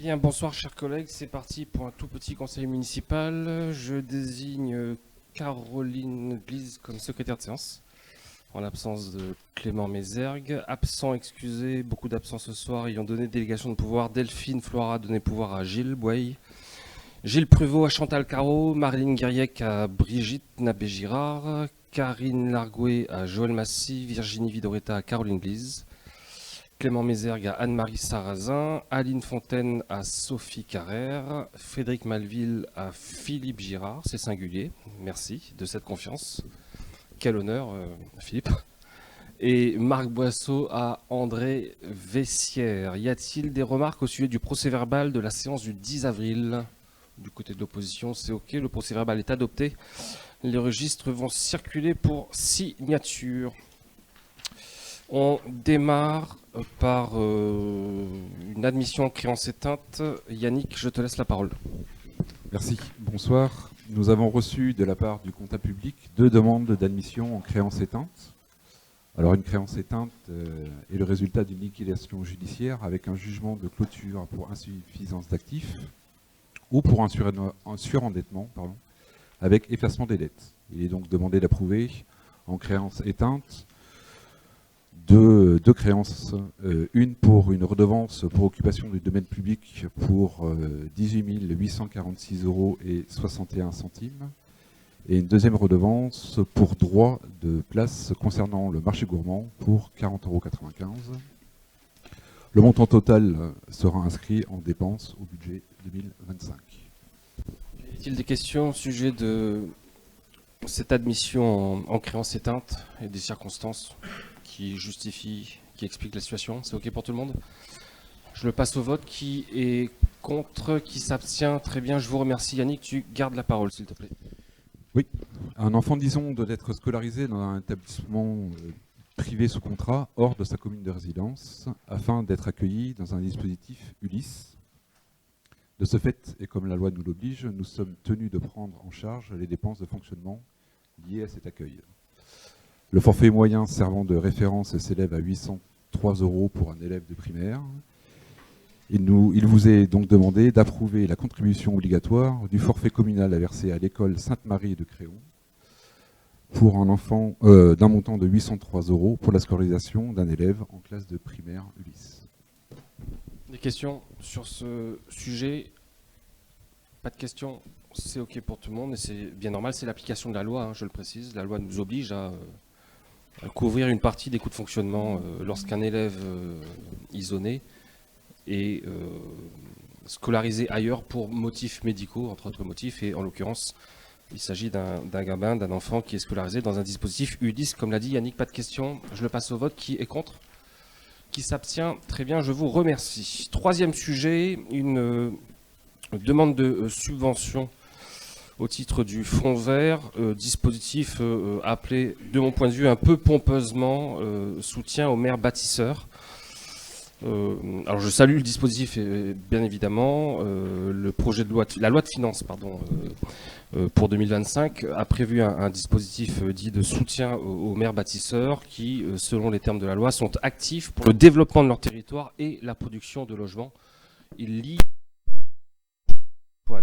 Bien, bonsoir chers collègues, c'est parti pour un tout petit conseil municipal. Je désigne Caroline Glise comme secrétaire de séance, en l'absence de Clément Mézergue. Absent excusé, beaucoup d'absents ce soir, ayant donné délégation de pouvoir. Delphine Flora a donné pouvoir à Gilles Boye, Gilles Pruvot à Chantal Caro, Marlène Guiriec à Brigitte Nabé-Girard, Karine Largouet à Joël Massy, Virginie Vidoretta à Caroline Glise, Clément Mézergue à Anne-Marie Sarrazin, Aline Fontaine à Sophie Carrère, Frédéric Malville à Philippe Girard, c'est singulier, merci de cette confiance. Quel honneur, Philippe. Et Marc Boisseau à André Vessière. Y a-t-il des remarques au sujet du procès-verbal de la séance du 10 avril? Du côté de l'opposition, c'est OK, le procès-verbal est adopté. Les registres vont circuler pour signature. On démarre par une admission en créance éteinte. Yannick, je te laisse la parole. Merci. Bonsoir. Nous avons reçu de la part du comptable public 2 demandes d'admission en créance éteinte. Alors une créance éteinte est le résultat d'une liquidation judiciaire avec un jugement de clôture pour insuffisance d'actifs ou pour un surendettement avec effacement des dettes. Il est donc demandé d'approuver en créance éteinte deux créances, une pour une redevance pour occupation du domaine public pour 18 846 € et 61 centimes, et une deuxième redevance pour droit de place concernant le marché gourmand pour 40,95 €. Le montant total sera inscrit en dépenses au budget 2025. Y a-t-il des questions au sujet de cette admission en créance éteinte et des circonstances qui justifient, qui expliquent la situation? C'est OK pour tout le monde? Je le passe au vote. Qui est contre? Qui s'abstient? Très bien, je vous remercie. Yannick, tu gardes la parole, s'il te plaît. Oui, un enfant d'Ison doit être scolarisé dans un établissement privé sous contrat hors de sa commune de résidence afin d'être accueilli dans un dispositif Ulysse. De ce fait, et comme la loi nous l'oblige, nous sommes tenus de prendre en charge les dépenses de fonctionnement liées à cet accueil. Le forfait moyen servant de référence s'élève à 803 € pour un élève de primaire. Il vous est donc demandé d'approuver la contribution obligatoire du forfait communal à verser à l'école Sainte-Marie de Créon pour un enfant d'un montant de 803 € pour la scolarisation d'un élève en classe de primaire Ulysse. Des questions sur ce sujet? Pas de questions? C'est OK pour tout le monde et c'est bien normal, c'est l'application de la loi, je le précise. La loi nous oblige à couvrir une partie des coûts de fonctionnement lorsqu'un élève isoné est scolarisé ailleurs pour motifs médicaux, entre autres motifs, et en l'occurrence, il s'agit d'un gamin, d'un enfant qui est scolarisé dans un dispositif UDIS, comme l'a dit Yannick. Pas de questions, je le passe au vote. Qui est contre? Qui s'abstient? Très bien, je vous remercie. Troisième sujet, une demande de subvention au titre du Fonds vert, dispositif appelé, de mon point de vue, un peu pompeusement, soutien aux maires bâtisseurs. Alors je salue le dispositif, bien évidemment. Le projet de loi, la loi de finances, pour 2025 a prévu un dispositif dit de soutien aux maires bâtisseurs qui, selon les termes de la loi, sont actifs pour le développement de leur territoire et la production de logements. Il lie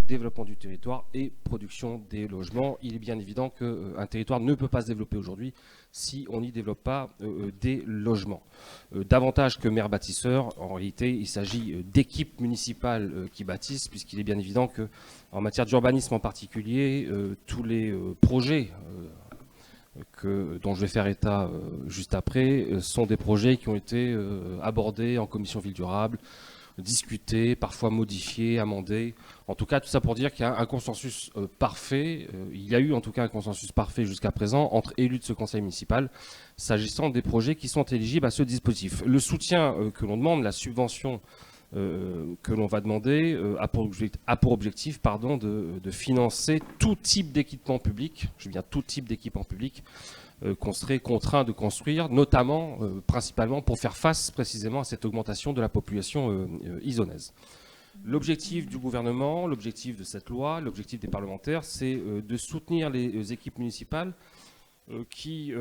développement du territoire et production des logements. Il est bien évident qu'un territoire ne peut pas se développer aujourd'hui si on n'y développe pas des logements. Davantage que maires bâtisseurs, en réalité, il s'agit d'équipes municipales qui bâtissent, puisqu'il est bien évident qu'en matière d'urbanisme en particulier, tous les projets dont je vais faire état juste après sont des projets qui ont été abordés en commission ville durable, discuter, parfois modifier, amender. En tout cas, tout ça pour dire qu'il y a un consensus parfait. Il y a eu en tout cas un consensus parfait jusqu'à présent entre élus de ce conseil municipal s'agissant des projets qui sont éligibles à ce dispositif. Le soutien que l'on demande, la subvention que l'on va demander a pour objectif de financer tout type d'équipement public, je veux dire tout type d'équipement public, qu'on serait contraint de construire, notamment, principalement, pour faire face précisément à cette augmentation de la population isonaise. L'objectif du gouvernement, l'objectif de cette loi, l'objectif des parlementaires, c'est de soutenir les équipes municipales qui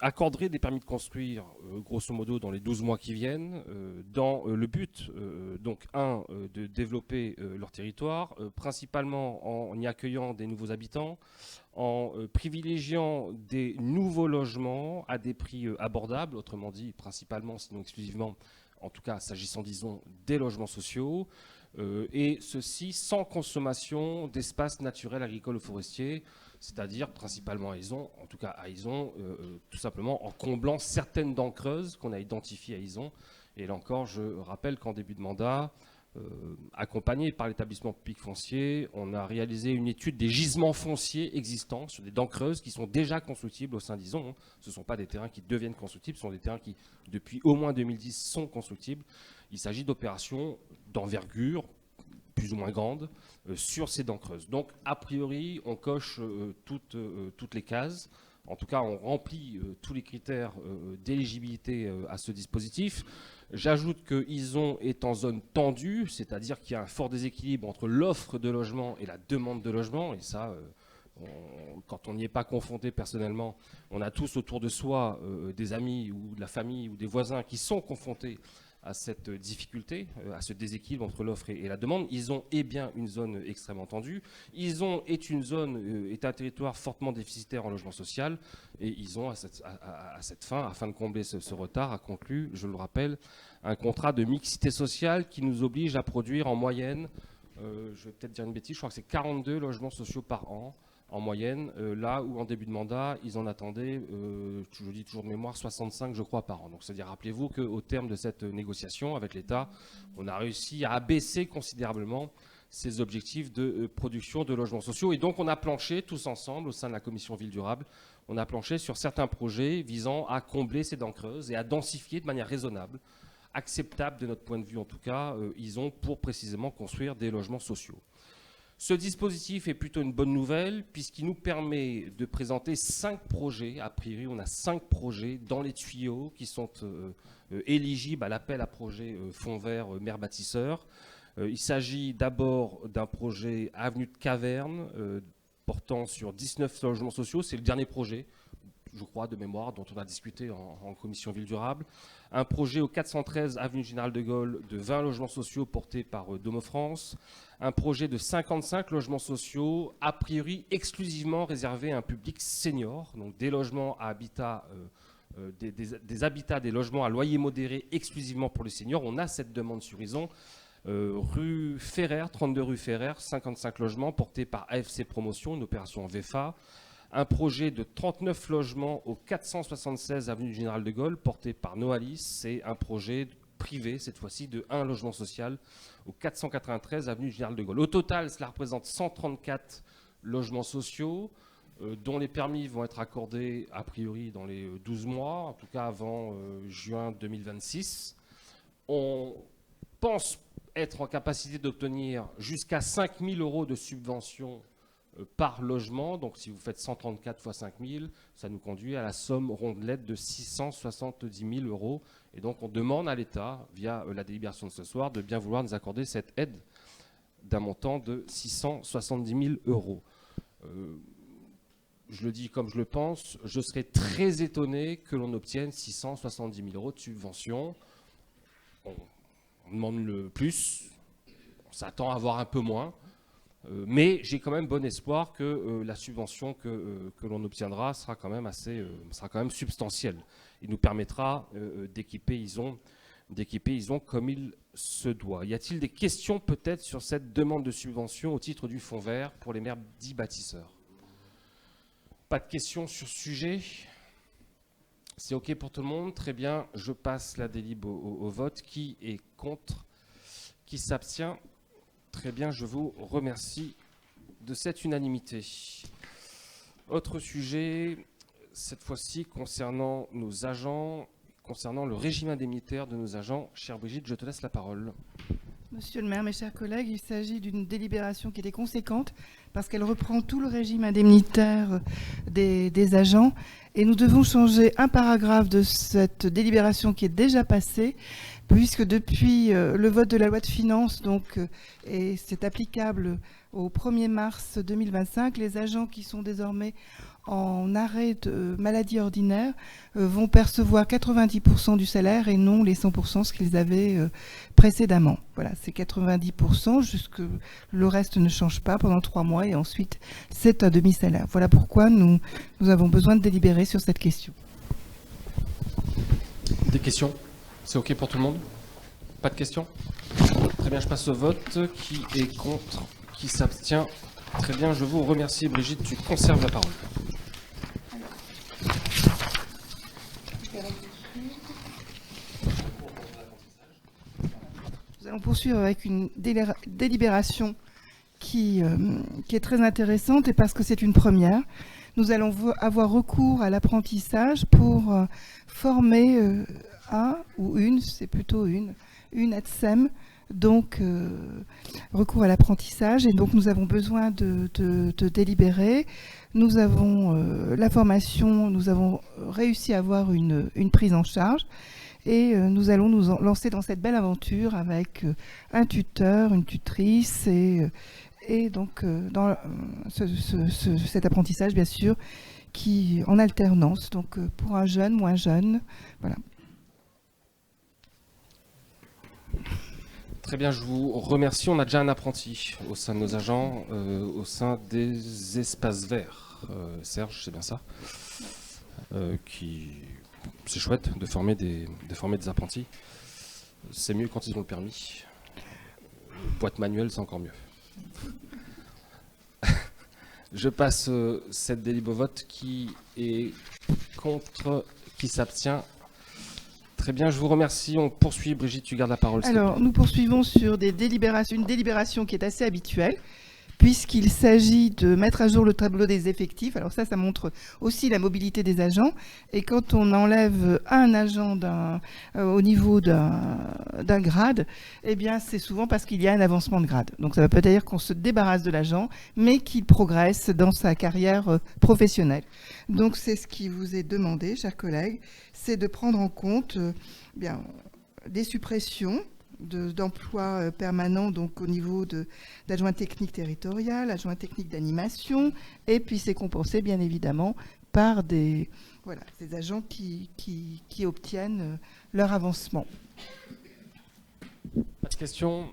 accorderait des permis de construire, grosso modo, dans les 12 mois qui viennent, dans le but, donc, de développer leur territoire, principalement en y accueillant des nouveaux habitants, en privilégiant des nouveaux logements à des prix abordables, autrement dit, principalement, sinon exclusivement, en tout cas, s'agissant, disons, des logements sociaux, et ceci sans consommation d'espaces naturels, agricoles ou forestiers, c'est-à-dire principalement à Izon, en tout cas à Izon, tout simplement en comblant certaines dents creuses qu'on a identifiées à Izon. Et là encore, je rappelle qu'en début de mandat, accompagné par l'établissement public foncier, on a réalisé une étude des gisements fonciers existants sur des dents creuses qui sont déjà constructibles au sein d'Izon. Ce ne sont pas des terrains qui deviennent constructibles, ce sont des terrains qui, depuis au moins 2010, sont constructibles. Il s'agit d'opérations d'envergure, plus ou moins grande, sur ces dents creuses. Donc, a priori, on coche toutes les cases. En tout cas, on remplit tous les critères d'éligibilité à ce dispositif. J'ajoute que Izon est en zone tendue, c'est-à-dire qu'il y a un fort déséquilibre entre l'offre de logement et la demande de logement. Et ça, quand on n'y est pas confronté personnellement, on a tous autour de soi des amis ou de la famille ou des voisins qui sont confrontés à cette difficulté, à ce déséquilibre entre l'offre et la demande. Izon est bien une zone extrêmement tendue. Izon est un territoire fortement déficitaire en logement social. Et Izon, à cette fin, afin de combler ce retard, a conclu, je le rappelle, un contrat de mixité sociale qui nous oblige à produire en moyenne, je vais peut-être dire une bêtise, je crois que c'est 42 logements sociaux par an, en moyenne, là où en début de mandat, ils en attendaient, je dis toujours de mémoire, 65 je crois par an. Donc c'est-à-dire, rappelez-vous qu'au terme de cette négociation avec l'État, on a réussi à abaisser considérablement ces objectifs de production de logements sociaux. Et donc on a planché tous ensemble au sein de la commission Ville Durable, on a planché sur certains projets visant à combler ces dents creuses et à densifier de manière raisonnable, acceptable de notre point de vue en tout cas, Izon pour précisément construire des logements sociaux. Ce dispositif est plutôt une bonne nouvelle puisqu'il nous permet de présenter 5 projets. A priori, on a 5 projets dans les tuyaux qui sont éligibles à l'appel à projet Fonds Vert maire bâtisseur. Il s'agit d'abord d'un projet avenue de Caverne portant sur 19 logements sociaux. C'est le dernier projet, je crois, de mémoire, dont on a discuté en commission Ville Durable. Un projet au 413 avenue Général de Gaulle de 20 logements sociaux portés par Domo France. Un projet de 55 logements sociaux, a priori exclusivement réservés à un public senior, donc des logements à habitat, des habitats, des logements à loyer modéré exclusivement pour les seniors. On a cette demande sur Izon. Rue Ferrer, 32 rue Ferrer, 55 logements portés par AFC Promotion, une opération en VFA. Un projet de 39 logements au 476 avenue Général de Gaulle, porté par Noalis. C'est un projet privé, cette fois-ci, de 1 logement social au 493 avenue Général de Gaulle. Au total, cela représente 134 logements sociaux, dont les permis vont être accordés, a priori, dans les 12 mois, en tout cas avant juin 2026. On pense être en capacité d'obtenir jusqu'à 5 000 € de subvention par logement. Donc si vous faites 134 fois 5 000, ça nous conduit à la somme rondelette de 670 000 €. Et donc on demande à l'État, via la délibération de ce soir, de bien vouloir nous accorder cette aide d'un montant de 670 000 €. Je le dis comme je le pense, je serais très étonné que l'on obtienne 670 000 € de subvention. On demande le plus, on s'attend à avoir un peu moins. Mais j'ai quand même bon espoir que la subvention que l'on obtiendra sera quand même substantielle. Il nous permettra d'équiper Izon comme il se doit. Y a-t-il des questions peut-être sur cette demande de subvention au titre du Fonds Vert pour les maires dits bâtisseurs? Pas de questions sur ce sujet? C'est OK pour tout le monde? Très bien, je passe la délib au vote. Qui est contre? Qui s'abstient? Très bien, je vous remercie de cette unanimité. Autre sujet, cette fois-ci concernant nos agents, concernant le régime indemnitaire de nos agents. Chère Brigitte, je te laisse la parole. Monsieur le maire, mes chers collègues, il s'agit d'une délibération qui était conséquente parce qu'elle reprend tout le régime indemnitaire des agents et nous devons changer un paragraphe de cette délibération qui est déjà passée puisque depuis le vote de la loi de finances, et c'est applicable au 1er mars 2025, les agents qui sont désormais en arrêt de maladie ordinaire vont percevoir 90% du salaire et non les 100% ce qu'ils avaient précédemment. Voilà, c'est 90%, jusque le reste ne change pas pendant 3 mois et ensuite c'est un demi-salaire. Voilà pourquoi nous avons besoin de délibérer sur cette question. Des questions? C'est OK pour tout le monde? Pas de questions? Très bien, je passe au vote. Qui est contre? Qui s'abstient? Très bien, je vous remercie. Brigitte, tu conserves la parole. Nous allons poursuivre avec une délibération qui est très intéressante et parce que c'est une première. Nous allons avoir recours à l'apprentissage pour former un ou une, c'est plutôt une ATSEM, donc recours à l'apprentissage. Et donc nous avons besoin de délibérer. Nous avons la formation, nous avons réussi à avoir une prise en charge. Et nous allons nous lancer dans cette belle aventure avec un tuteur, une tutrice et donc dans cet apprentissage, bien sûr, qui en alternance, donc pour un jeune, moins jeune, voilà. Très bien, je vous remercie. On a déjà un apprenti au sein de nos agents, au sein des espaces verts. Serge, c'est bien ça? C'est chouette de former des apprentis. C'est mieux quand ils ont le permis. Boîte manuelle, c'est encore mieux. Je passe cette délib au vote. Qui est contre? Qui s'abstient? Très bien, je vous remercie. On poursuit. Brigitte, tu gardes la parole. Alors, nous poursuivons sur une délibération qui est assez habituelle, puisqu'il s'agit de mettre à jour le tableau des effectifs. Alors ça montre aussi la mobilité des agents. Et quand on enlève un agent au niveau d'un grade, eh bien c'est souvent parce qu'il y a un avancement de grade. Donc ça ne veut pas dire qu'on se débarrasse de l'agent, mais qu'il progresse dans sa carrière professionnelle. Donc c'est ce qui vous est demandé, chers collègues, c'est de prendre en compte des suppressions d'emplois permanents, donc au niveau d'adjoint technique territorial, adjoint technique d'animation, et puis c'est compensé bien évidemment par ces agents qui obtiennent leur avancement. Pas de questions.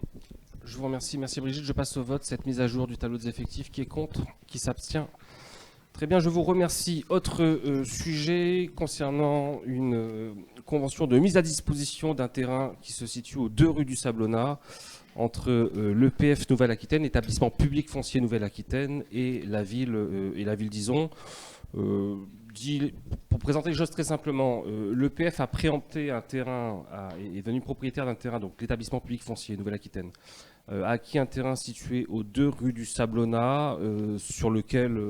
Je vous remercie. Merci Brigitte. Je passe au vote. Cette mise à jour du tableau des effectifs. Qui est contre? Qui s'abstient? Très bien, je vous remercie. Autre sujet concernant une convention de mise à disposition d'un terrain qui se situe aux 2 rue du Sablonnat, entre l'EPF Nouvelle-Aquitaine, établissement public foncier Nouvelle-Aquitaine, et la ville d'Ison. Pour présenter les choses très simplement, l'EPF a préempté un terrain, est devenu propriétaire d'un terrain, donc l'établissement public foncier Nouvelle-Aquitaine, a acquis un terrain situé aux 2 rue du Sablonnat, sur lequel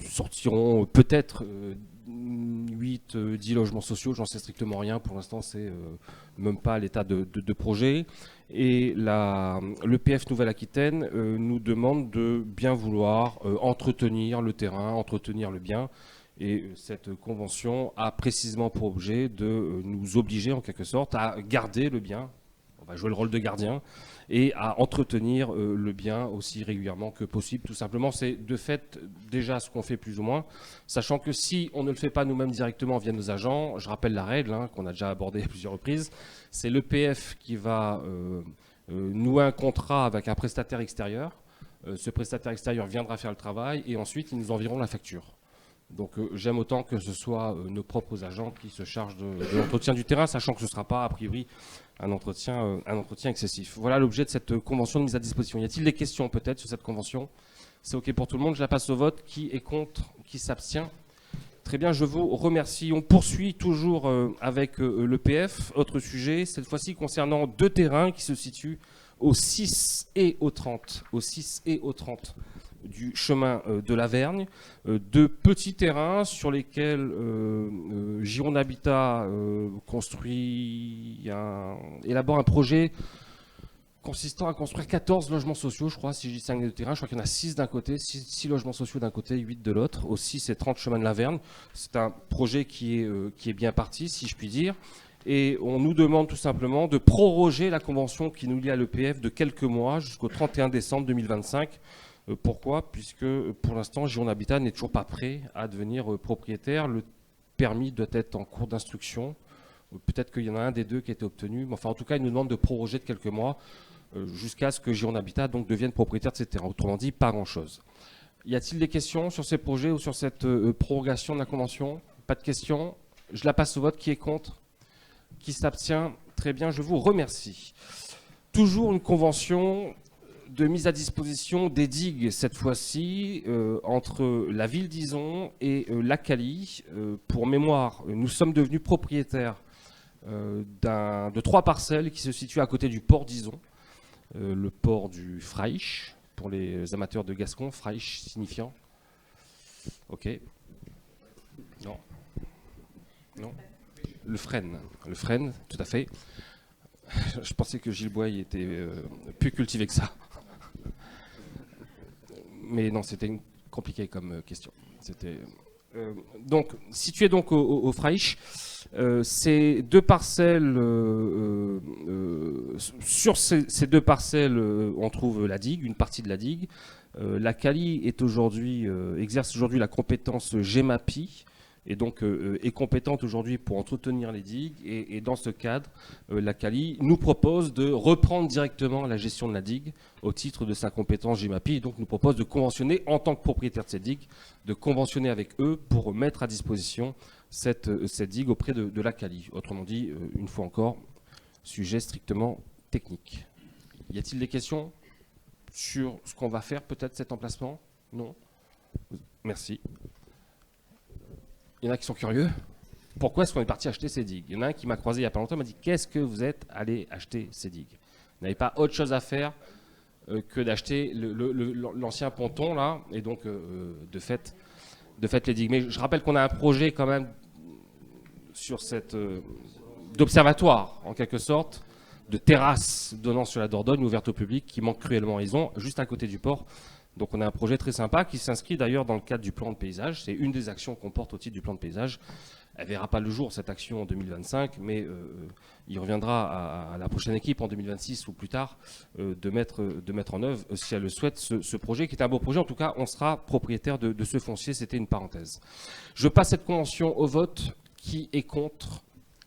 sortiront peut-être 8-10 logements sociaux, j'en sais strictement rien, pour l'instant c'est même pas à l'état de projet. Et l'EPF Nouvelle-Aquitaine nous demande de bien vouloir entretenir le terrain, entretenir le bien, et cette convention a précisément pour objet de nous obliger en quelque sorte à garder le bien, on va jouer le rôle de gardien, et à entretenir le bien aussi régulièrement que possible. Tout simplement, c'est de fait déjà ce qu'on fait plus ou moins, sachant que si on ne le fait pas nous-mêmes directement via nos agents, je rappelle la règle qu'on a déjà abordée à plusieurs reprises, c'est l'EPF qui va nouer un contrat avec un prestataire extérieur. Ce prestataire extérieur viendra faire le travail et ensuite ils nous enverront la facture. Donc j'aime autant que ce soit nos propres agents qui se chargent de l'entretien du terrain, sachant que ce ne sera pas a priori un entretien excessif. Voilà l'objet de cette convention de mise à disposition. Y a-t-il des questions peut-être sur cette convention? C'est OK pour tout le monde. Je la passe au vote. Qui est contre? Qui s'abstient? Très bien, je vous remercie. On poursuit toujours avec l'EPF. Autre sujet, cette fois-ci concernant 2 terrains qui se situent au 6 et au 30. Au 6 et au 30 du chemin de la Vergne, 2 petits terrains sur lesquels Gironde Habitat élabore un projet consistant à construire 14 logements sociaux, je crois, si je distingue les 2 terrains. Je crois qu'il y en a 6 d'un côté, 6 logements sociaux d'un côté, 8 de l'autre, au 6 et 30 chemin de la Vergne. C'est un projet qui est bien parti, si je puis dire. Et on nous demande tout simplement de proroger la convention qui nous lie à l'EPF de quelques mois jusqu'au 31 décembre 2025. Pourquoi? Puisque pour l'instant, Giron Habitat n'est toujours pas prêt à devenir propriétaire. Le permis doit être en cours d'instruction. Peut-être qu'il y en a un des deux qui a été obtenu. Mais enfin, en tout cas, il nous demande de proroger de quelques mois jusqu'à ce que Giron Habitat donc, devienne propriétaire de ces terrains. Autrement dit, pas grand-chose. Y a-t-il des questions sur ces projets ou sur cette prorogation de la convention? Pas de questions. Je la passe au vote. Qui est contre? Qui s'abstient? Très bien, je vous remercie. Toujours une convention de mise à disposition des digues, cette fois-ci, entre la ville d'Izon et la Cali. Pour mémoire, nous sommes devenus propriétaires de 3 parcelles qui se situent à côté du port d'Izon, le port du Fraich, pour les amateurs de Gascon, Fraich signifiant. Ok. Non. Non. Le Frêne, tout à fait. Je pensais que Gilles Boye était plus cultivé que ça. Mais non, c'était compliqué comme question. Donc, situé donc au Fraich, ces 2 parcelles, sur ces 2 parcelles, on trouve la digue, une partie de la digue. La Cali exerce aujourd'hui la compétence GEMAPI, et donc est compétente aujourd'hui pour entretenir les digues. Et dans ce cadre, la Cali nous propose de reprendre directement la gestion de la digue au titre de sa compétence GEMAPI. Et donc nous propose de conventionner en tant que propriétaire de cette digue, de conventionner avec eux pour mettre à disposition cette digue auprès de la Cali. Autrement dit, une fois encore, sujet strictement technique. Y a-t-il des questions sur ce qu'on va faire, peut-être cet emplacement? Non? Merci. Il y en a qui sont curieux. Pourquoi est-ce qu'on est parti acheter ces digues? Il y en a un qui m'a croisé il n'y a pas longtemps, m'a dit: qu'est-ce que vous êtes allé acheter ces digues? Vous n'avez pas autre chose à faire que d'acheter l'ancien ponton, là, et donc de fait les digues. Mais je rappelle qu'on a un projet quand même sur d'observatoire, en quelque sorte, de terrasse donnant sur la Dordogne, ouverte au public, qui manque cruellement à Izon, juste à côté du port. Donc on a un projet très sympa qui s'inscrit d'ailleurs dans le cadre du plan de paysage. C'est une des actions qu'on porte au titre du plan de paysage. Elle ne verra pas le jour, cette action, en 2025, mais il reviendra à la prochaine équipe en 2026 ou plus tard de mettre en œuvre, si elle le souhaite, ce projet qui est un beau projet. En tout cas, on sera propriétaire de ce foncier. C'était une parenthèse. Je passe cette convention au vote. Qui est contre?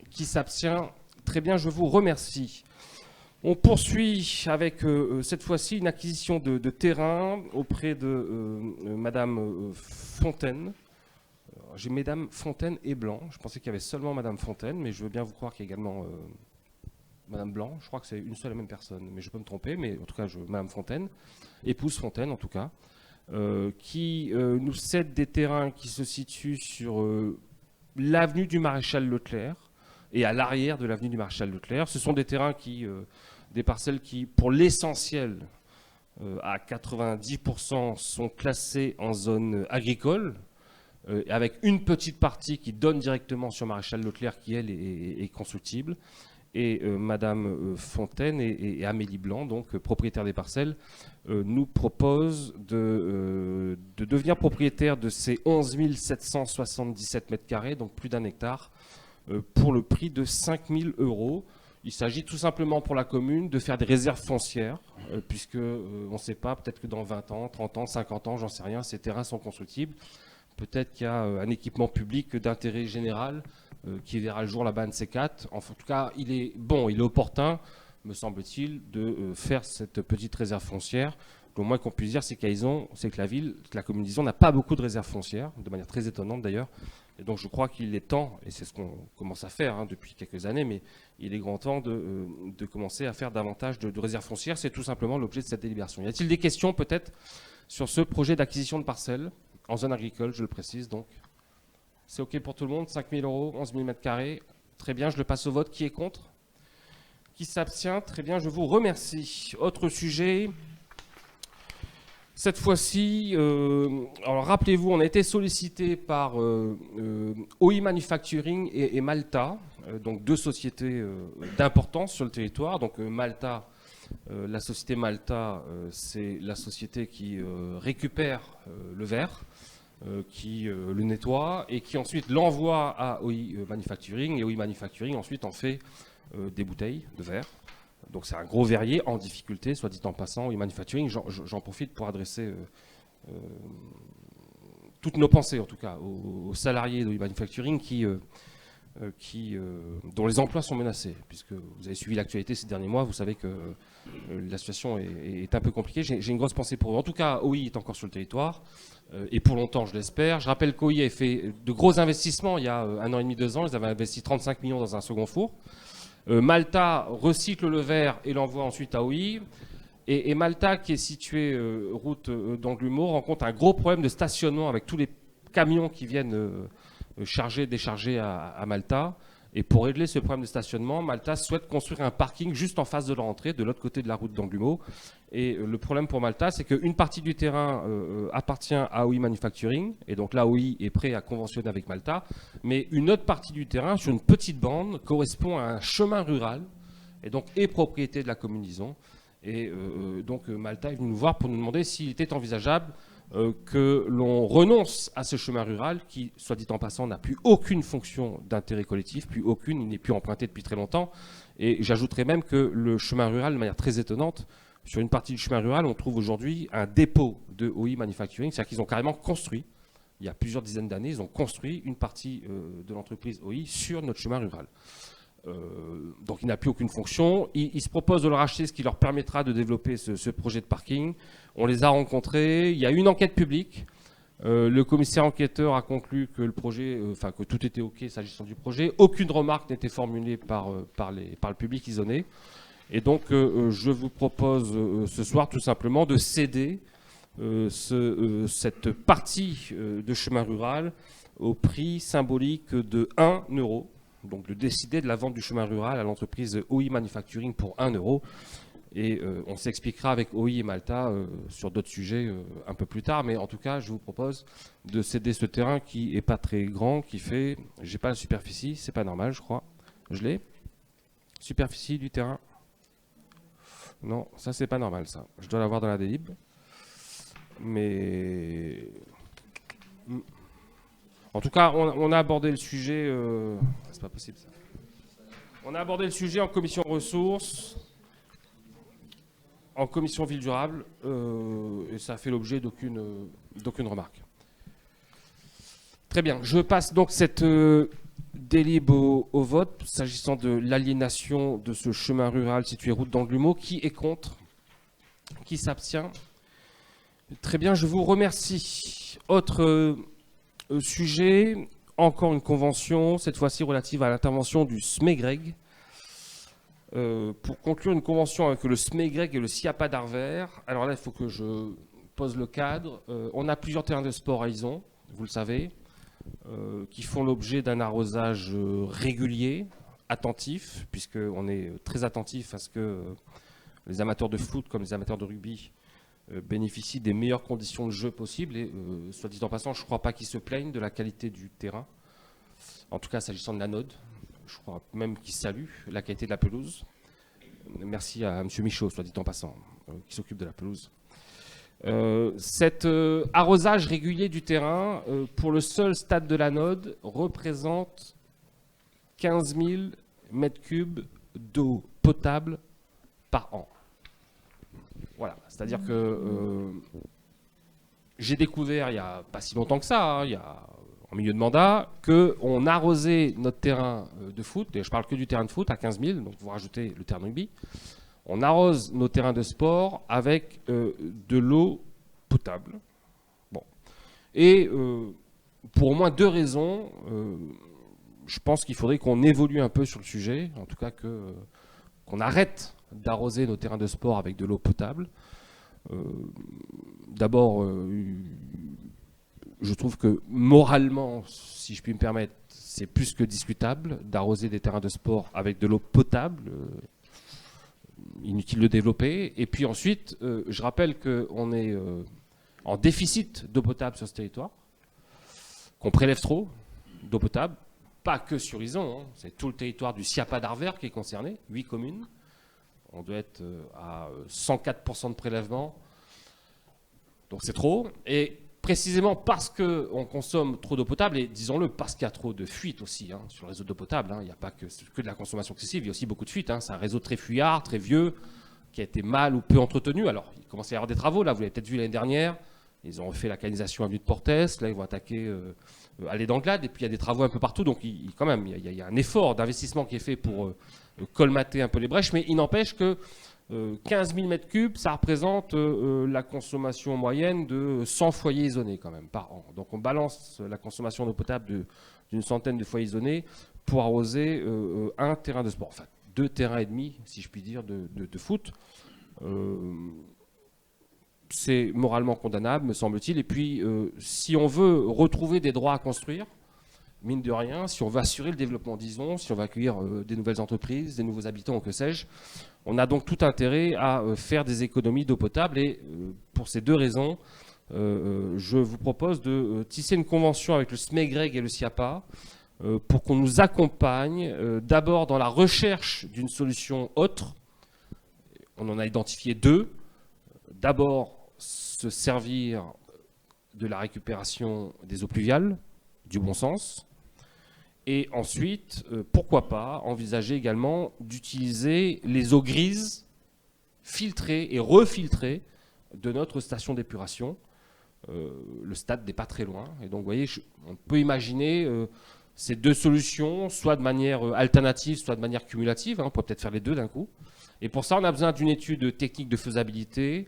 Qui s'abstient? Très bien, je vous remercie. On poursuit avec cette fois-ci une acquisition de terrain auprès de Madame Fontaine. J'ai Mesdames Fontaine et Blanc. Je pensais qu'il y avait seulement Madame Fontaine, mais je veux bien vous croire qu'il y a également Madame Blanc. Je crois que c'est une seule et même personne, mais je peux me tromper. Mais en tout cas, Madame Fontaine, épouse Fontaine en tout cas, qui nous cède des terrains qui se situent sur l'avenue du Maréchal Leclerc et à l'arrière de l'avenue du Maréchal Leclerc. Ce sont des terrains des parcelles qui, pour l'essentiel, à 90%, sont classées en zone agricole, avec une petite partie qui donne directement sur Maréchal Leclerc, qui, elle, est constructible. Et Madame Fontaine et Amélie Blanc, donc propriétaires des parcelles, nous proposent de devenir propriétaires de ces 11 777 mètres carrés, donc plus d'1 hectare, pour le prix de 5 000 €. Il s'agit tout simplement pour la commune de faire des réserves foncières, puisque on ne sait pas, peut-être que dans 20 ans, 30 ans, 50 ans, j'en sais rien, ces terrains sont constructibles. Peut-être qu'il y a un équipement public d'intérêt général qui verra le jour là-bas, un de ces 4. En tout cas, il est opportun, me semble-t-il, de faire cette petite réserve foncière. Le moins qu'on puisse dire, c'est que la commune d'Izon n'a pas beaucoup de réserves foncières, de manière très étonnante d'ailleurs. Et donc je crois qu'il est temps, et c'est ce qu'on commence à faire depuis quelques années, mais il est grand temps de commencer à faire davantage de réserves foncières. C'est tout simplement l'objet de cette délibération. Y a-t-il des questions peut-être sur ce projet d'acquisition de parcelles en zone agricole, je le précise donc? C'est OK pour tout le monde? 5 000 €, 11 000 mètres carrés. Très bien, je le passe au vote. Qui est contre? Qui s'abstient? Très bien, je vous remercie. Autre sujet. Cette fois-ci, alors rappelez-vous, on a été sollicité par OI Manufacturing et Malta, donc 2 sociétés d'importance sur le territoire. Donc Malta, la société Malta, c'est la société qui récupère le verre, qui le nettoie et qui ensuite l'envoie à OI Manufacturing. Et OI Manufacturing ensuite en fait des bouteilles de verre. Donc c'est un gros verrier en difficulté, soit dit en passant, OI Manufacturing. J'en profite pour adresser toutes nos pensées, en tout cas, aux salariés d'OI Manufacturing dont les emplois sont menacés. Puisque vous avez suivi l'actualité ces derniers mois, vous savez que la situation est un peu compliquée. J'ai une grosse pensée pour eux. En tout cas, OI est encore sur le territoire, et pour longtemps, je l'espère. Je rappelle qu'OI a fait de gros investissements il y a 1 an et demi, 2 ans. Ils avaient investi 35 millions dans un second four. Malta recycle le verre et l'envoie ensuite à OI. Et Malta, qui est située route d'Anglumo, rencontre un gros problème de stationnement avec tous les camions qui viennent charger, décharger à Malta. Et pour régler ce problème de stationnement, Malta souhaite construire un parking juste en face de leur entrée, de l'autre côté de la route d'Anglumo. Et le problème pour Malta, c'est qu'une partie du terrain appartient à OI Manufacturing. Et donc là, OI est prêt à conventionner avec Malta. Mais une autre partie du terrain, sur une petite bande, correspond à un chemin rural. Et donc est propriété de la commune d'Ison. Et donc Malta est venu nous voir pour nous demander s'il était envisageable que l'on renonce à ce chemin rural qui, soit dit en passant, n'a plus aucune fonction d'intérêt collectif, plus aucune, il n'est plus emprunté depuis très longtemps. Et j'ajouterais même que le chemin rural, de manière très étonnante, sur une partie du chemin rural, on trouve aujourd'hui un dépôt de OI Manufacturing, c'est-à-dire qu'ils ont carrément construit, il y a plusieurs dizaines d'années, ils ont construit une partie de l'entreprise OI sur notre chemin rural. Donc il n'a plus aucune fonction. Il se propose de le racheter, ce qui leur permettra de développer ce projet de parking. On les a rencontrés. Il y a une enquête publique. Le commissaire enquêteur a conclu que le projet, que tout était OK s'agissant du projet. Aucune remarque n'était formulée par le public isonnais. Et donc je vous propose ce soir tout simplement de céder cette partie de chemin rural au prix symbolique de 1 euro. Donc de décider de la vente du chemin rural à l'entreprise OI Manufacturing pour 1 euro. Et on s'expliquera avec OI et Malta sur d'autres sujets un peu plus tard. Mais en tout cas, je vous propose de céder ce terrain qui n'est pas très grand, qui fait... J'ai pas la superficie, c'est pas normal, je crois. Je l'ai. Superficie du terrain. Non, ça c'est pas normal, ça. Je dois l'avoir dans la délib. Mais... En tout cas, on a abordé le sujet... c'est pas possible, ça. On a abordé le sujet en commission ressources, en commission ville durable, et ça a fait l'objet d'aucune remarque. Très bien. Je passe donc cette délib au vote, s'agissant de l'aliénation de ce chemin rural situé route d'Anglumo. Qui est contre? Qui s'abstient? Très bien, je vous remercie. Autre... sujet, encore une convention, cette fois-ci relative à l'intervention du SMEGREG. Pour conclure une convention avec le SMEGREG et le SIAPA d'Arvers. Alors là, il faut que je pose le cadre. On a plusieurs terrains de sport à Ison, vous le savez, qui font l'objet d'un arrosage régulier, attentif, puisqu'on est très attentif à ce que les amateurs de foot comme les amateurs de rugby bénéficient des meilleures conditions de jeu possibles. Et soit dit en passant, je ne crois pas qu'ils se plaignent de la qualité du terrain. En tout cas, s'agissant de l'anode, je crois même qu'ils saluent la qualité de la pelouse. Merci à M. Michaud, soit dit en passant, qui s'occupe de la pelouse. Cet arrosage régulier du terrain, pour le seul stade de l'anode, représente 15 000 mètres cubes d'eau potable par an. Voilà, c'est-à-dire que j'ai découvert il n'y a pas si longtemps que ça, il y a en milieu de mandat, qu'on arrosait notre terrain de foot, et je parle que du terrain de foot, à 15 000, donc vous rajoutez le terrain de rugby, on arrose nos terrains de sport avec de l'eau potable. Bon. Et pour au moins 2 raisons, je pense qu'il faudrait qu'on évolue un peu sur le sujet, en tout cas qu'on arrête d'arroser nos terrains de sport avec de l'eau potable. D'abord, je trouve que moralement, si je puis me permettre, c'est plus que discutable d'arroser des terrains de sport avec de l'eau potable. Inutile de développer. Et puis ensuite, je rappelle qu'on est en déficit d'eau potable sur ce territoire, qu'on prélève trop d'eau potable, pas que sur Ison, hein, c'est tout le territoire du SIAPA d'Arvers qui est concerné, 8 communes. On doit être à 104% de prélèvement, donc c'est trop. Et précisément parce qu'on consomme trop d'eau potable, et disons-le, parce qu'il y a trop de fuites aussi sur le réseau d'eau potable. Il n'y a pas que de la consommation excessive, il y a aussi beaucoup de fuites. C'est un réseau très fuyard, très vieux, qui a été mal ou peu entretenu. Alors, il commence à y avoir des travaux, là, vous l'avez peut-être vu l'année dernière. Ils ont refait la canalisation avenue de Portes, là, ils vont attaquer Allée d'Anglade, et puis il y a des travaux un peu partout. Donc, quand même, il y a un effort d'investissement qui est fait pour colmater un peu les brèches, mais il n'empêche que 15 000 m3, ça représente la consommation moyenne de 100 foyers isolés quand même par an. Donc on balance la consommation d'eau potable d'une centaine de foyers isolés pour arroser un terrain de sport. Enfin, 2 terrains et demi, si je puis dire, de foot. C'est moralement condamnable, me semble-t-il. Et puis, si on veut retrouver des droits à construire, mine de rien, si on veut assurer le développement d'Ison, si on veut accueillir des nouvelles entreprises, des nouveaux habitants ou que sais-je, on a donc tout intérêt à faire des économies d'eau potable. Et pour ces 2 raisons, je vous propose de tisser une convention avec le SMEGREG et le SIAPA pour qu'on nous accompagne d'abord dans la recherche d'une solution autre. On en a identifié 2. D'abord, se servir de la récupération des eaux pluviales, du bon sens. Et ensuite, pourquoi pas envisager également d'utiliser les eaux grises filtrées et refiltrées de notre station d'épuration. Le stade n'est pas très loin. Et donc, vous voyez, on peut imaginer ces 2 solutions, soit de manière alternative, soit de manière cumulative. On peut peut-être faire les 2 d'un coup. Et pour ça, on a besoin d'une étude technique de faisabilité.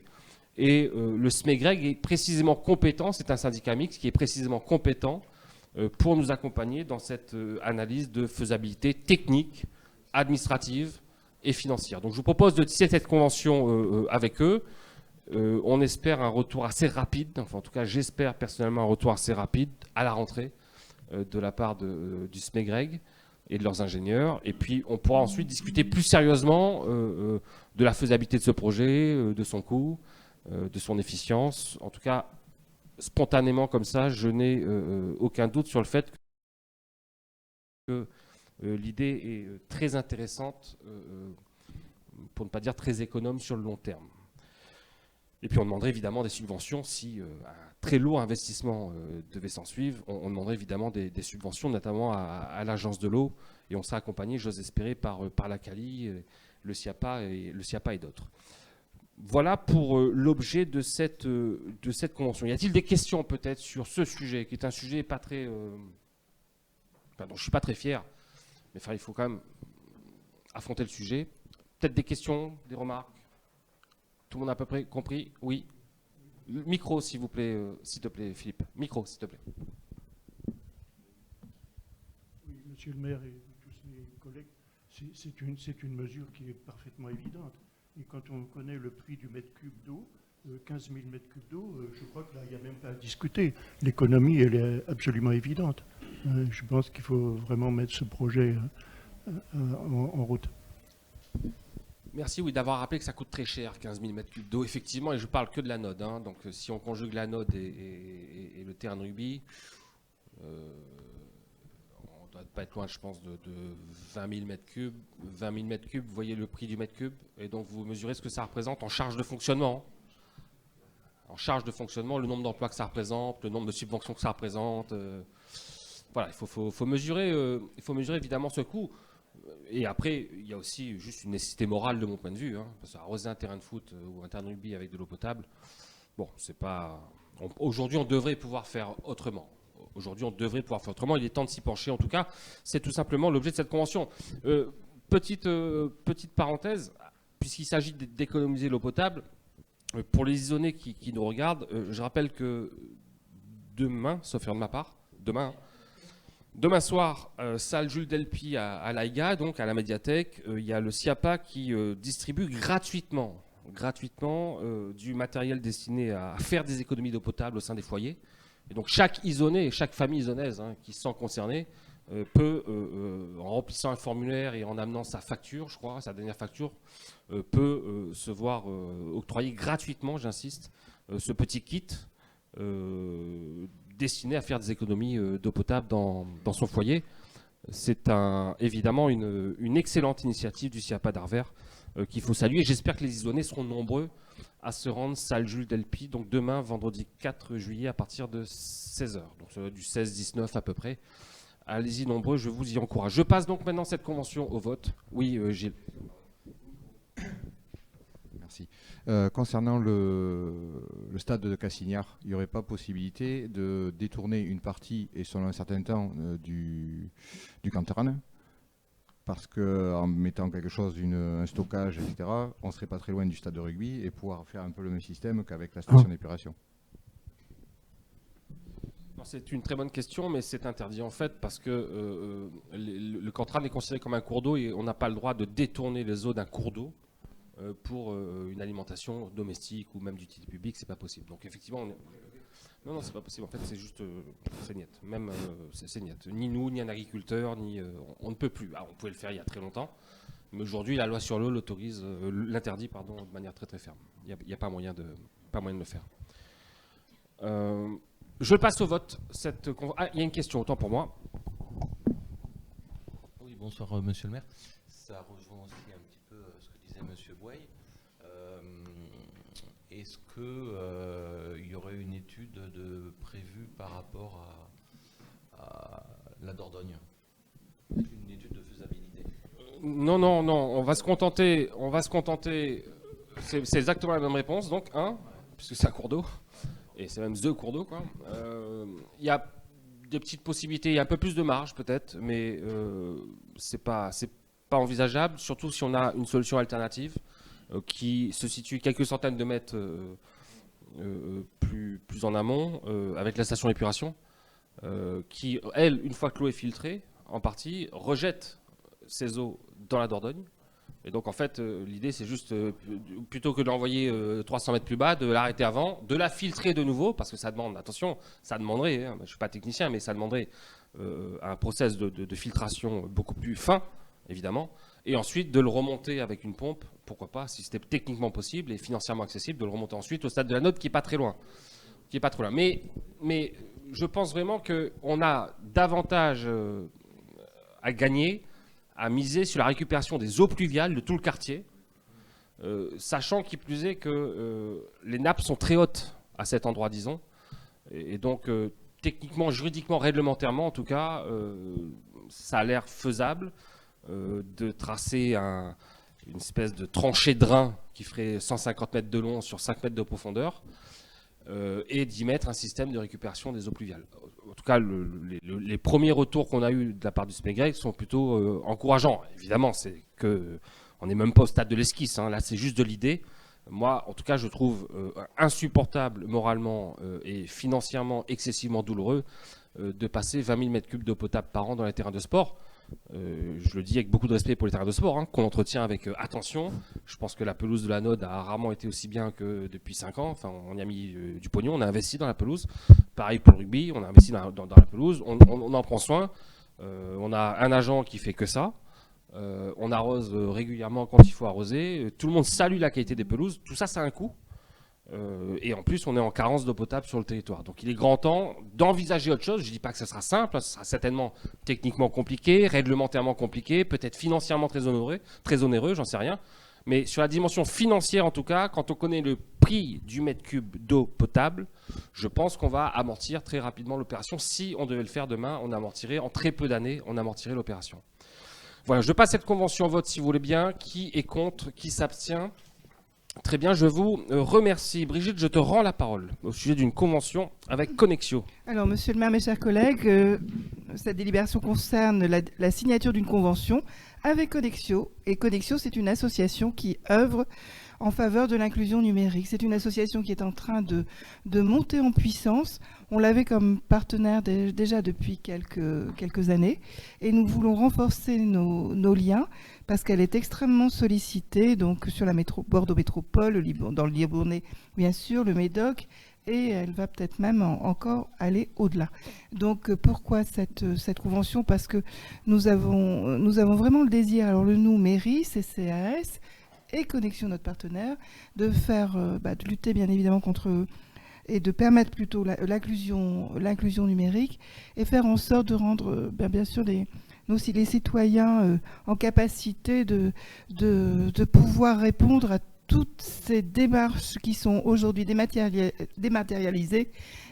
Et le SMEGREG est précisément compétent, c'est un syndicat mixte qui est précisément compétent pour nous accompagner dans cette analyse de faisabilité technique, administrative et financière. Donc je vous propose de tisser cette convention avec eux. On espère un retour assez rapide, enfin en tout cas j'espère personnellement un retour assez rapide à la rentrée de la part du SMEGREG et de leurs ingénieurs. Et puis on pourra ensuite discuter plus sérieusement de la faisabilité de ce projet, de son coût, de son efficience. En tout cas, spontanément comme ça, je n'ai aucun doute sur le fait que l'idée est très intéressante, pour ne pas dire très économe sur le long terme. Et puis on demanderait évidemment des subventions si un très lourd investissement devait s'en suivre. On demanderait évidemment des subventions, notamment à l'agence de l'eau, et on sera accompagné, j'ose espérer, par la CALI, le SIAPA et d'autres. Voilà pour l'objet de cette convention. Y a-t-il des questions peut-être sur ce sujet, qui est un sujet pas très... dont je ne suis pas très fier, mais enfin, il faut quand même affronter le sujet. Peut-être des questions, des remarques? Tout le monde a à peu près compris? Oui. Micro, s'il vous plaît, s'il te plaît, Philippe. Micro, s'il te plaît. Oui, monsieur le maire et tous mes collègues, c'est une mesure qui est parfaitement évidente. Et quand on connaît le prix du mètre cube d'eau, 15 000 mètres cubes d'eau, je crois que là, il n'y a même pas à discuter. L'économie, elle est absolument évidente. Je pense qu'il faut vraiment mettre ce projet en route. Merci, oui, d'avoir rappelé que ça coûte très cher, 15 000 mètres cubes d'eau, effectivement, et je parle que de l'anode. Donc si on conjugue l'anode et le terrain de rugby, on ne doit pas être loin, je pense, de 20 000 mètres cubes. 20 000 mètres cubes, vous voyez le prix du mètre cube, et donc vous mesurez ce que ça représente en charge de fonctionnement. En charge de fonctionnement, le nombre d'emplois que ça représente, le nombre de subventions que ça représente. Voilà, il faut mesurer évidemment ce coût. Et après, il y a aussi juste une nécessité morale de mon point de vue. Parce qu'arroser un terrain de foot ou un terrain de rugby avec de l'eau potable, bon, c'est pas... Aujourd'hui, on devrait pouvoir faire autrement. Il est temps de s'y pencher. En tout cas, c'est tout simplement l'objet de cette convention. Petite parenthèse, puisqu'il s'agit d'économiser l'eau potable, pour les isonnés qui nous regardent, je rappelle que demain, sauf erreur de ma part, demain soir, salle Jules Delpy à l'AIGA, donc à la médiathèque, il y a le SIAPA qui distribue gratuitement du matériel destiné à faire des économies d'eau potable au sein des foyers. Et donc chaque isonné et chaque famille isonnaise qui se sent concernée peut, en remplissant un formulaire et en amenant sa facture, je crois, sa dernière facture, peut se voir octroyer gratuitement, j'insiste, ce petit kit destiné à faire des économies d'eau potable dans son foyer. C'est évidemment une excellente initiative du SIAPA d'Arvers qu'il faut saluer. J'espère que les isonnés seront nombreux à se rendre salle Jules Delpy, donc demain, vendredi 4 juillet, à partir de 16h, donc ça va du 16-19 à peu près. Allez-y nombreux, je vous y encourage. Je passe donc maintenant cette convention au vote. Oui, Gilles. Merci. Concernant le stade de Cassignard, il n'y aurait pas possibilité de détourner une partie, et selon un certain temps, du Canterane, parce qu'en mettant quelque chose, un stockage, etc., on ne serait pas très loin du stade de rugby et pouvoir faire un peu le même système qu'avec la station d'épuration. C'est une très bonne question, mais c'est interdit en fait parce que le Canterane est considéré comme un cours d'eau et on n'a pas le droit de détourner les eaux d'un cours d'eau pour une alimentation domestique ou même d'utilité publique, c'est pas possible. Donc effectivement, non, c'est pas possible. En fait, c'est juste, c'est niet. Même, c'est niet. Ni nous, ni un agriculteur, ni on ne peut plus. Ah, on pouvait le faire il y a très longtemps, mais aujourd'hui, la loi sur l'eau l'autorise, l'interdit, pardon, de manière très très ferme. Il n'y a pas moyen de le faire. Je passe au vote. Il y a une question, autant pour moi. Oui, bonsoir, monsieur le maire. Ça rejoint aussi un petit peu ce que disait monsieur Bouaille. Est-ce qu'il y aurait une étude prévue par rapport à la Dordogne? Une étude de faisabilité? Non, on va se contenter. C'est exactement la même réponse, donc, puisque c'est un cours d'eau. Et c'est même the cours d'eau, quoi. Il y a des petites possibilités, il y a un peu plus de marge peut-être, mais c'est pas envisageable, surtout si on a une solution alternative qui se situe quelques centaines de mètres plus en amont, avec la station d'épuration, qui, elle, une fois que l'eau est filtrée, en partie, rejette ces eaux dans la Dordogne. Et donc en fait, l'idée c'est juste, plutôt que de l'envoyer 300 mètres plus bas, de l'arrêter avant, de la filtrer de nouveau, parce que ça demande, attention, ça demanderait, je ne suis pas technicien, mais ça demanderait un process de filtration beaucoup plus fin, évidemment, et ensuite de le remonter avec une pompe, pourquoi pas, si c'était techniquement possible et financièrement accessible, de le remonter ensuite au stade de la Note qui n'est pas très loin. Mais je pense vraiment qu'on a davantage à gagner à miser sur la récupération des eaux pluviales de tout le quartier, sachant qui plus est que les nappes sont très hautes à cet endroit, disons. Et donc, techniquement, juridiquement, réglementairement, en tout cas, ça a l'air faisable de tracer une espèce de tranchée de drain qui ferait 150 mètres de long sur 5 mètres de profondeur et d'y mettre un système de récupération des eaux pluviales. En tout cas, les premiers retours qu'on a eus de la part du SMEGREG sont plutôt encourageants. Évidemment, on n'est même pas au stade de l'esquisse, là c'est juste de l'idée. Moi, en tout cas, je trouve insupportable moralement et financièrement excessivement douloureux de passer 20 000 m3 d'eau potable par an dans les terrains de sport. Je le dis avec beaucoup de respect pour les terrains de sport, qu'on entretient avec attention. Je pense que la pelouse de la Node a rarement été aussi bien que depuis 5 ans. Enfin, on y a mis du pognon, on a investi dans la pelouse. Pareil pour le rugby, on a investi dans la pelouse, on en prend soin. On a un agent qui fait que ça. On arrose régulièrement quand il faut arroser. Tout le monde salue la qualité des pelouses. Tout ça, ça a un coût. Et en plus, on est en carence d'eau potable sur le territoire. Donc il est grand temps d'envisager autre chose. Je ne dis pas que ce sera simple, ce sera certainement techniquement compliqué, réglementairement compliqué, peut-être financièrement très onéreux, j'en sais rien. Mais sur la dimension financière, en tout cas, quand on connaît le prix du mètre cube d'eau potable, je pense qu'on va amortir très rapidement l'opération. Si on devait le faire demain, on amortirait, en très peu d'années, on amortirait l'opération. Voilà, je passe cette convention au vote si vous voulez bien. Qui est contre? Qui s'abstient? Très bien, je vous remercie. Brigitte, je te rends la parole au sujet d'une convention avec Connexio. Alors, monsieur le maire, mes chers collègues, cette délibération concerne la signature d'une convention avec Connexio. Et Connexio, c'est une association qui œuvre en faveur de l'inclusion numérique. C'est une association qui est en train de monter en puissance. On l'avait comme partenaire déjà depuis quelques années. Et nous voulons renforcer nos liens parce qu'elle est extrêmement sollicitée donc sur la Bordeaux Métropole, dans le Libournais, bien sûr, le Médoc, et elle va peut-être même encore aller au-delà. Donc pourquoi cette convention? Parce que nous avons vraiment le désir, alors nous, mairie, CCAS et Connexion, notre partenaire, de lutter bien évidemment contre et de permettre plutôt l'inclusion numérique et faire en sorte de rendre bien sûr les citoyens en capacité de pouvoir répondre à toutes ces démarches qui sont aujourd'hui dématérialisées,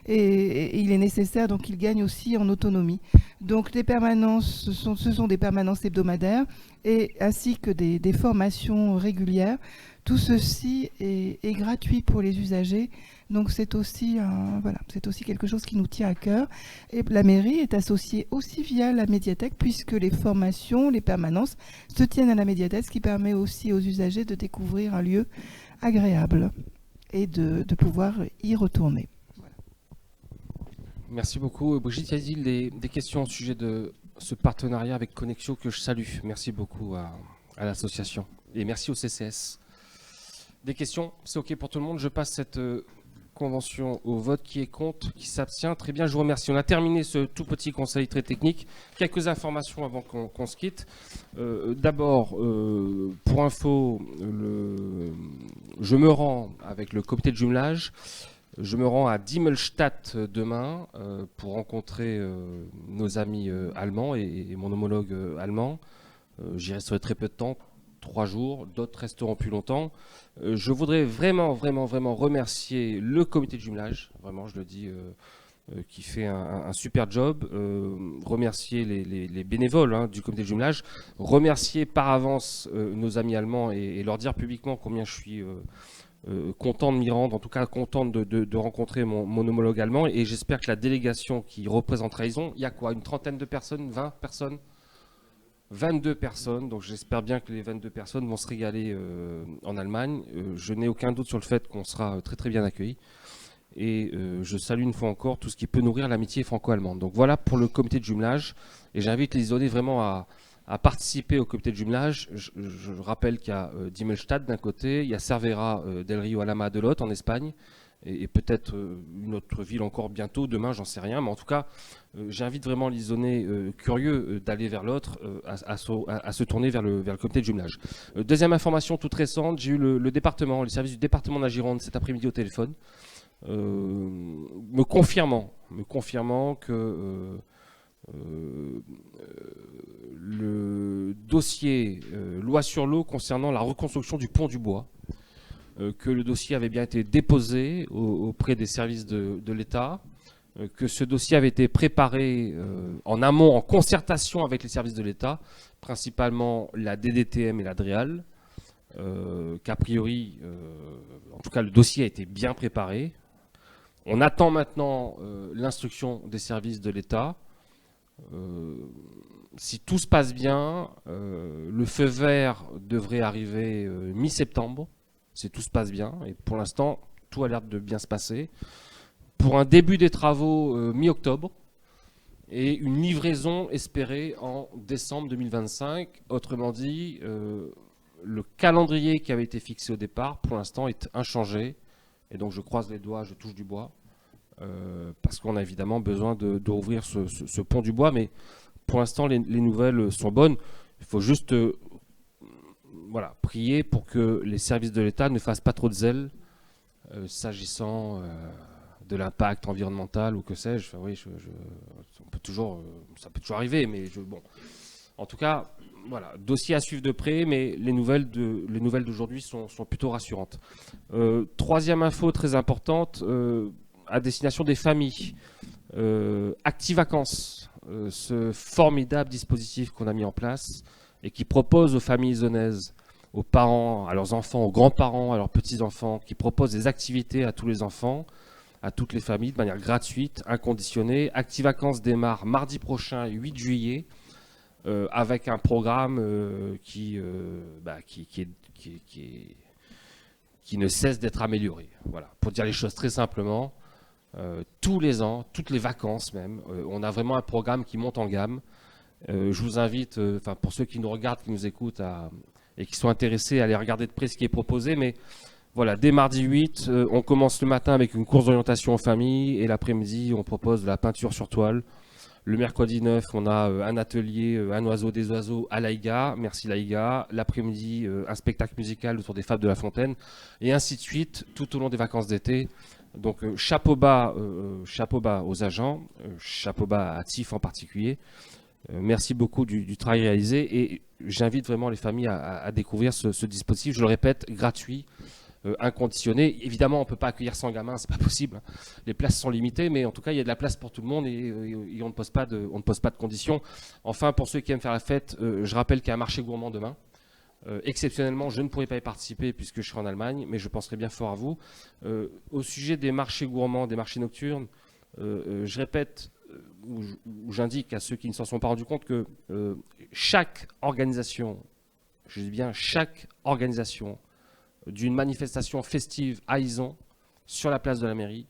et il est nécessaire donc qu'ils gagnent aussi en autonomie. Donc les permanences, ce sont des permanences hebdomadaires, et ainsi que des formations régulières. Tout ceci est gratuit pour les usagers, donc c'est aussi, c'est aussi quelque chose qui nous tient à cœur. Et la mairie est associée aussi via la médiathèque, puisque les formations, les permanences se tiennent à la médiathèque, ce qui permet aussi aux usagers de découvrir un lieu agréable et de pouvoir y retourner. Merci beaucoup. Brigitte, y a-t-il des questions au sujet de ce partenariat avec Connexio que je salue? Merci beaucoup à l'association. Et merci au CCS. Des questions? C'est OK pour tout le monde. Je passe cette convention au vote. Qui est contre? Qui s'abstient? Très bien, je vous remercie. On a terminé ce tout petit conseil très technique. Quelques informations avant qu'on se quitte. D'abord, pour info, je me rends avec le comité de jumelage. Je me rends à Dimmelstadt demain pour rencontrer nos amis allemands et mon homologue allemand. J'y resterai très peu de temps, 3 jours, d'autres resteront plus longtemps. Je voudrais vraiment remercier le comité de jumelage, vraiment je le dis, qui fait un super job, remercier les bénévoles du comité de jumelage, remercier par avance nos amis allemands et leur dire publiquement combien je suis content de m'y rendre, en tout cas content de rencontrer mon homologue allemand, et j'espère que la délégation qui représentera, il y a quoi, une trentaine de personnes, 20 personnes, 22 personnes, donc j'espère bien que les 22 personnes vont se régaler en Allemagne. Je n'ai aucun doute sur le fait qu'on sera très très bien accueillis, et je salue une fois encore tout ce qui peut nourrir l'amitié franco-allemande. Donc voilà pour le comité de jumelage, et j'invite les isonnés vraiment à participer au comité de jumelage. Je rappelle qu'il y a Dimmelstadt d'un côté, il y a Cervera del Rio Alhama de l'autre en Espagne, et peut-être une autre ville encore bientôt, demain, j'en sais rien. Mais en tout cas, j'invite vraiment les isonnés curieux d'aller vers l'autre, à se tourner vers le comité de jumelage. Deuxième information toute récente, j'ai eu le département, le service du département de la Gironde cet après-midi au téléphone, me confirmant que le dossier loi sur l'eau concernant la reconstruction du pont du Bois, que le dossier avait bien été déposé auprès des services de l'État, que ce dossier avait été préparé en amont, en concertation avec les services de l'État, principalement la DDTM et la DREAL, qu'a priori, en tout cas le dossier a été bien préparé. On attend maintenant l'instruction des services de l'État. Si tout se passe bien, le feu vert devrait arriver mi-septembre, si tout se passe bien, et pour l'instant, tout a l'air de bien se passer, pour un début des travaux mi-octobre, et une livraison espérée en décembre 2025. Autrement dit, le calendrier qui avait été fixé au départ, pour l'instant, est inchangé, et donc je croise les doigts, je touche du bois, parce qu'on a évidemment besoin de rouvrir ce pont du Bois, mais pour l'instant, les nouvelles sont bonnes. Il faut juste prier pour que les services de l'État ne fassent pas trop de zèle s'agissant de l'impact environnemental ou que sais-je. Enfin, oui, on peut toujours, ça peut toujours arriver, mais bon. En tout cas, voilà, dossier à suivre de près, mais les nouvelles d'aujourd'hui sont plutôt rassurantes. Troisième info très importante, à destination des familles. ActiVacances, ce formidable dispositif qu'on a mis en place et qui propose aux familles isonnaises, aux parents, à leurs enfants, aux grands-parents, à leurs petits-enfants, qui propose des activités à tous les enfants, à toutes les familles, de manière gratuite, inconditionnée. ActiVacances démarre mardi prochain, 8 juillet, avec un programme qui ne cesse d'être amélioré. Voilà, pour dire les choses très simplement. Tous les ans, toutes les vacances même, on a vraiment un programme qui monte en gamme. Je vous invite, pour ceux qui nous regardent, qui nous écoutent et qui sont intéressés à aller regarder de près ce qui est proposé. Mais voilà, dès mardi 8, on commence le matin avec une course d'orientation en famille, et l'après-midi, on propose de la peinture sur toile. Le mercredi 9, on a un atelier, un oiseau des oiseaux à l'AIGA, merci l'AIGA. L'après-midi, un spectacle musical autour des Fables de La Fontaine, et ainsi de suite, tout au long des vacances d'été. Donc chapeau bas aux agents, chapeau bas à TIF en particulier. Merci beaucoup du travail réalisé et j'invite vraiment les familles à découvrir ce dispositif, je le répète, gratuit, inconditionné. Évidemment, on ne peut pas accueillir 100 gamins, c'est pas possible. Les places sont limitées, mais en tout cas, il y a de la place pour tout le monde et on ne pose pas de conditions. Enfin, pour ceux qui aiment faire la fête, je rappelle qu'il y a un marché gourmand demain. Exceptionnellement, je ne pourrai pas y participer puisque je serai en Allemagne, mais je penserai bien fort à vous. Au sujet des marchés gourmands, des marchés nocturnes, je répète, où j'indique à ceux qui ne s'en sont pas rendus compte que chaque organisation, je dis bien chaque organisation d'une manifestation festive à Izon, sur la place de la mairie,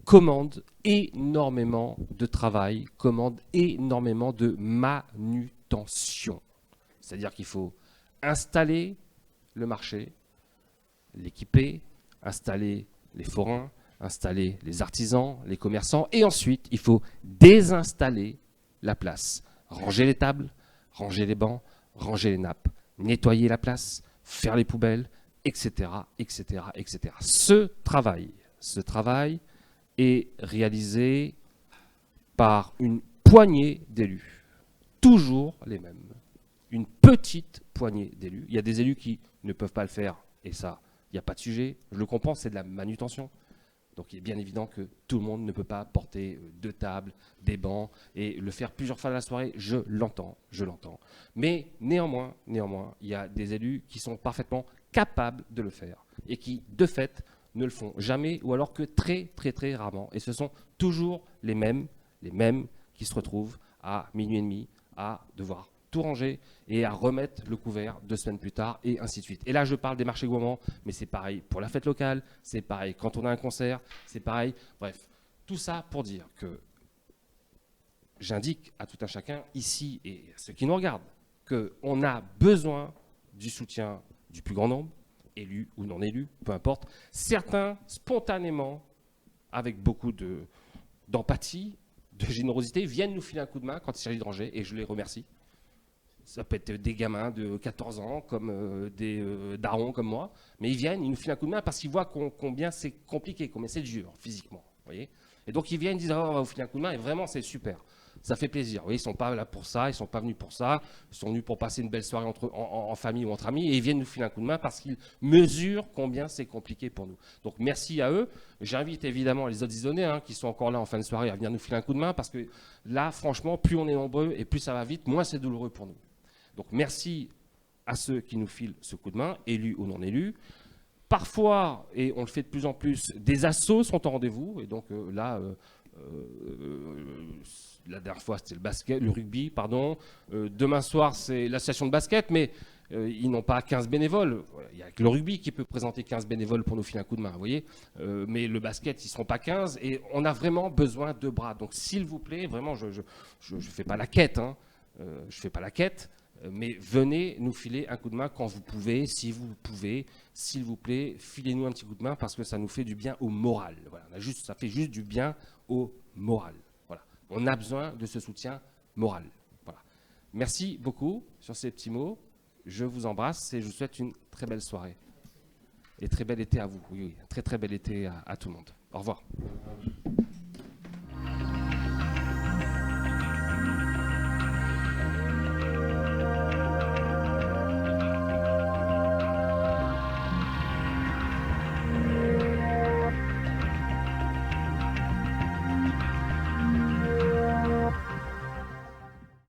commande énormément de travail, commande énormément de manutention. C'est-à-dire qu'il faut installer le marché, l'équiper, installer les forains, installer les artisans, les commerçants, et ensuite, il faut désinstaller la place. Ranger les tables, ranger les bancs, ranger les nappes, nettoyer la place, faire les poubelles, etc., etc., etc. Ce travail est réalisé par une poignée d'élus, toujours les mêmes. Une petite poignée d'élus. Il y a des élus qui ne peuvent pas le faire, et ça, il n'y a pas de sujet. Je le comprends, c'est de la manutention. Donc il est bien évident que tout le monde ne peut pas porter 2 tables, des bancs, et le faire plusieurs fois dans la soirée, je l'entends. Mais néanmoins, il y a des élus qui sont parfaitement capables de le faire, et qui, de fait, ne le font jamais, ou alors que très, très, très rarement. Et ce sont toujours les mêmes qui se retrouvent à minuit et demi à devoir tout ranger et à remettre le couvert 2 semaines plus tard, et ainsi de suite. Et là, je parle des marchés gourmands, mais c'est pareil pour la fête locale, c'est pareil quand on a un concert, c'est pareil. Bref, tout ça pour dire que j'indique à tout un chacun, ici et à ceux qui nous regardent, qu'on a besoin du soutien du plus grand nombre, élus ou non élus, peu importe. Certains, spontanément, avec beaucoup d'empathie, de générosité, viennent nous filer un coup de main quand il s'agit de ranger, et je les remercie. Ça peut être des gamins de 14 ans, comme des darons comme moi, mais ils viennent, ils nous filent un coup de main parce qu'ils voient combien c'est compliqué, combien c'est dur physiquement. Voyez, et donc ils viennent, ils disent oh, on va vous filer un coup de main, et vraiment c'est super. Ça fait plaisir. Voyez, ils ne sont pas là pour ça, ils ne sont pas venus pour ça, ils sont venus pour passer une belle soirée en famille ou entre amis, et ils viennent nous filer un coup de main parce qu'ils mesurent combien c'est compliqué pour nous. Donc merci à eux. J'invite évidemment les autres Isonnais qui sont encore là en fin de soirée à venir nous filer un coup de main parce que là, franchement, plus on est nombreux et plus ça va vite, moins c'est douloureux pour nous. Donc merci à ceux qui nous filent ce coup de main, élus ou non élus. Parfois, et on le fait de plus en plus, des assos sont en rendez-vous. Et donc là, la dernière fois, c'était le rugby, pardon. Demain soir, c'est l'association de basket, mais ils n'ont pas 15 bénévoles. Il n'y a que le rugby qui peut présenter 15 bénévoles pour nous filer un coup de main, vous voyez. Mais le basket, ils ne seront pas 15. Et on a vraiment besoin de bras. Donc s'il vous plaît, vraiment, je ne fais pas la quête. Je fais pas la quête. Mais venez nous filer un coup de main quand vous pouvez, si vous pouvez, s'il vous plaît, filez-nous un petit coup de main parce que ça nous fait du bien au moral. Voilà, ça fait juste du bien au moral. Voilà. On a besoin de ce soutien moral. Voilà. Merci beaucoup sur ces petits mots. Je vous embrasse et je vous souhaite une très belle soirée. Et très bel été à vous. Oui, très très bel été à tout le monde. Au revoir.